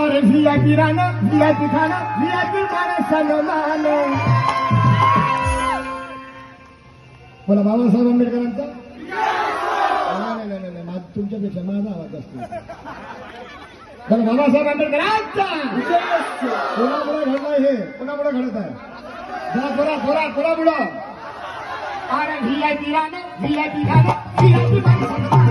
अरे व्हीआयपी राहणं व्हीआयपी खाणं व्हीआयपी माणसानं मान. बोला बाबासाहेब आंबेडकरांचा. नाही नाही नाही नाही तुमच्यापेक्षा माझा आवाज असतो. बोला बाबासाहेब आंबेडकरांचा. कोणामुळे घडलंय हे कोणामुळे घडत आहे. बोला बोला कोणामुळं. अरे व्हीआयपी राहणं व्हीआयपी खाणं व्हीआयपी माणसानं